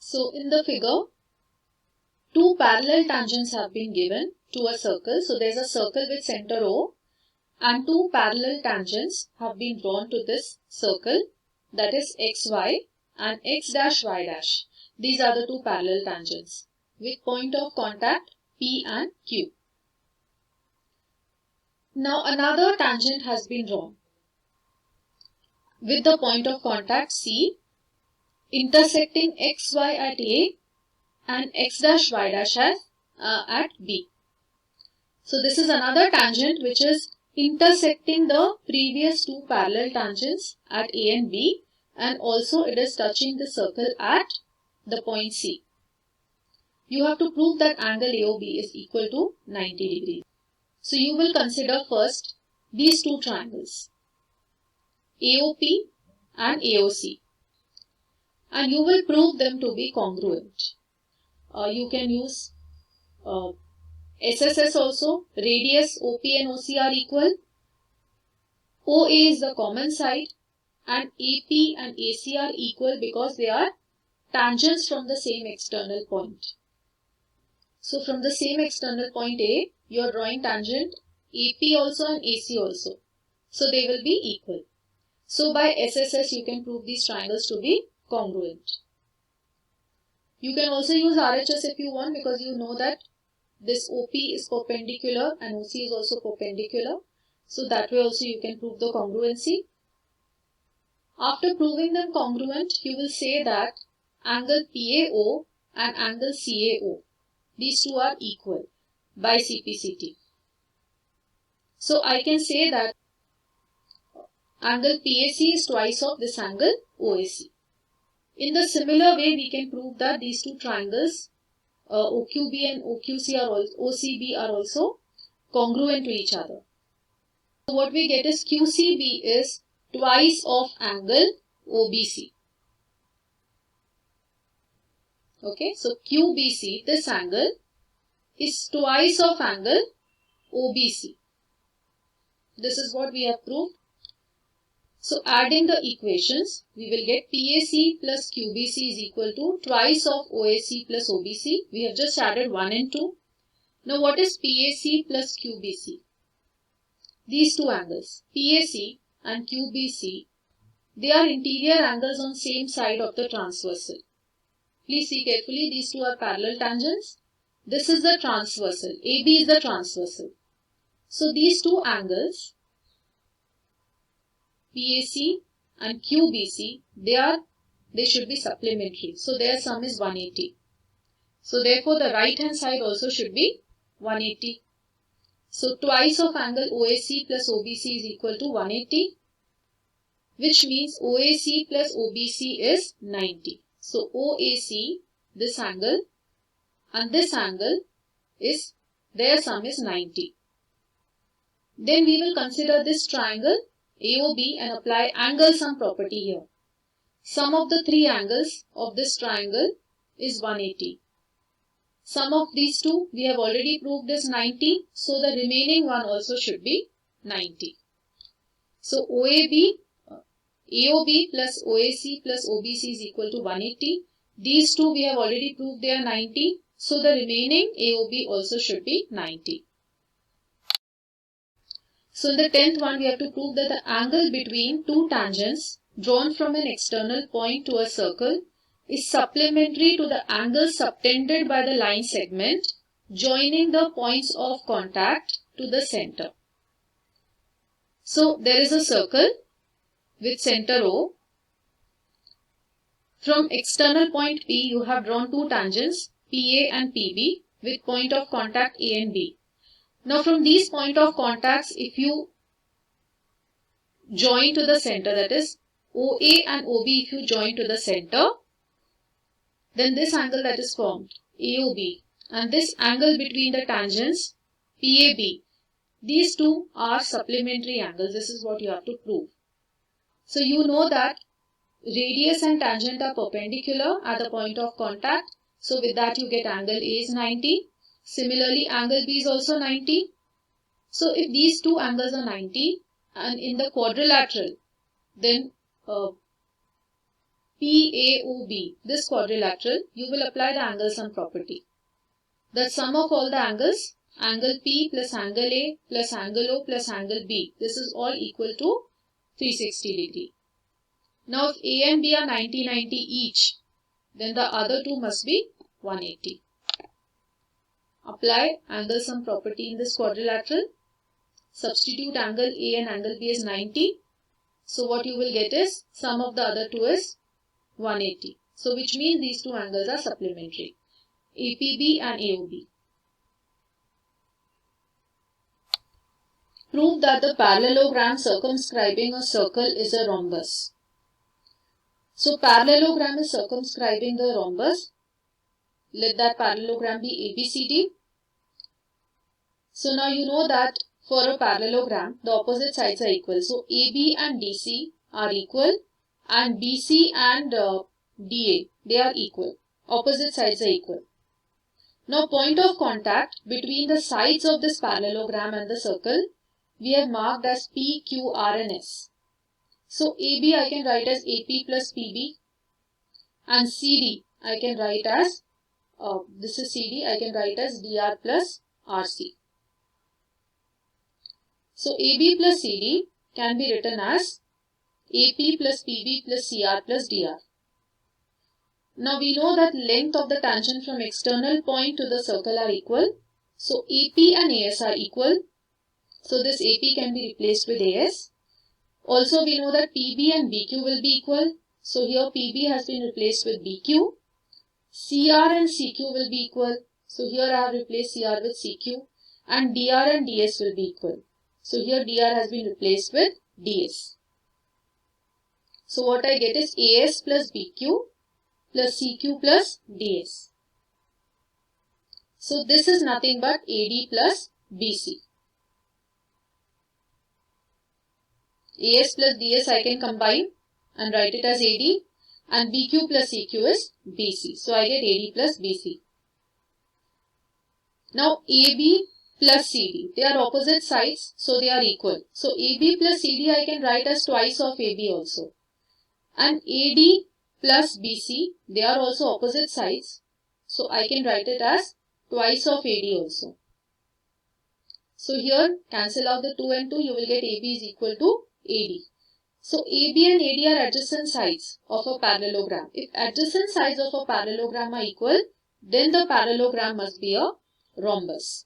So in the figure, two parallel tangents have been given to a circle. So there's a circle with center O and two parallel tangents have been drawn to this circle, that is xy and x dash y dash. These are the two parallel tangents with point of contact P and Q. Now another tangent has been drawn with the point of contact C intersecting xy at A and x dash y dash at B. So this is another tangent which is intersecting the previous two parallel tangents at A and B, and also it is touching the circle at the point C. You have to prove that angle AOB is equal to 90 degrees. So you will consider first these two triangles, AOP and AOC, and you will prove them to be congruent. You can use SSS also. Radius OP and OC are equal. OA is the common side and AP and AC are equal because they are tangents from the same external point. So from the same external point A, you are drawing tangent AP also and AC also. So they will be equal. So by SSS you can prove these triangles to be congruent. You can also use RHS if you want, because you know that this OP is perpendicular and OC is also perpendicular. So that way also you can prove the congruency. After proving them congruent, you will say that angle PAO and angle CAO, these two are equal by CPCT. So I can say that angle PAC is twice of this angle OAC. In the similar way, we can prove that these two triangles OQB and OCB are also congruent to each other. So what we get is QCB is twice of angle OBC. Okay, so QBC, this angle, is twice of angle OBC. This is what we have proved. So adding the equations, we will get PAC plus QBC is equal to twice of OAC plus OBC. We have just added 1 and 2. Now what is PAC plus QBC? These two angles, PAC and QBC, they are interior angles on same side of the transversal. Please see carefully, these two are parallel tangents. This is the transversal, AB is the transversal. So these two angles, PAC and QBC, they should be supplementary. So their sum is 180. So therefore the right hand side also should be 180. So twice of angle OAC plus OBC is equal to 180, which means OAC plus OBC is 90. So OAC, this angle, and this angle is, their sum is 90. Then we will consider this triangle AOB and apply angle sum property here. Sum of the three angles of this triangle is 180. Sum of these two we have already proved is 90, so the remaining one also should be 90. So AOB plus OAC plus OBC is equal to 180. These two we have already proved they are 90, so the remaining AOB also should be 90. So in the 10th one, we have to prove that the angle between two tangents drawn from an external point to a circle is supplementary to the angle subtended by the line segment joining the points of contact to the center. So there is a circle with center O. From external point P, you have drawn two tangents, PA and PB, with point of contact A and B. Now from these point of contacts, if you join to the center, that is OA and OB, if you join to the center, then this angle that is formed, AOB, and this angle between the tangents, PAB, these two are supplementary angles. This is what you have to prove. So you know that radius and tangent are perpendicular at the point of contact. So with that you get angle A is 90. Similarly, angle B is also 90. So if these two angles are 90 and in the quadrilateral, then PAOB, this quadrilateral, you will apply the angle sum property. The sum of all the angles, angle P plus angle A plus angle O plus angle B, this is all equal to 360 degree. Now if A and B are 90-90 each, then the other two must be 180. Apply angle sum property in this quadrilateral. Substitute angle A and angle B as 90. So what you will get is sum of the other two is 180. So which means these two angles are supplementary, APB and AOB. Prove that the parallelogram circumscribing a circle is a rhombus. So parallelogram is circumscribing the rhombus. Let that parallelogram be ABCD. So now you know that for a parallelogram, the opposite sides are equal. So AB and DC are equal and BC and DA, they are equal. Opposite sides are equal. Now point of contact between the sides of this parallelogram and the circle, we have marked as P, Q, R and S. So AB I can write as AP plus PB and CD I can write as, this is CD, I can write as DR plus RC. So AB plus CD can be written as AP plus PB plus CR plus DR. Now we know that length of the tangent from external point to the circle are equal. So AP and AS are equal. So this AP can be replaced with AS. Also we know that PB and BQ will be equal. So here PB has been replaced with BQ. CR and CQ will be equal. So here I have replaced CR with CQ. And DR and DS will be equal. So here DR has been replaced with DS. So what I get is AS plus BQ plus CQ plus DS. So this is nothing but AD plus BC. AS plus DS I can combine and write it as AD, and BQ plus CQ is BC. So I get AD plus BC. Now AB plus CD, they are opposite sides, so they are equal. So AB plus CD I can write as twice of AB also. And AD plus BC, they are also opposite sides, so I can write it as twice of AD also. So here cancel out the 2 and 2, you will get AB is equal to AD. So AB and AD are adjacent sides of a parallelogram. If adjacent sides of a parallelogram are equal, then the parallelogram must be a rhombus.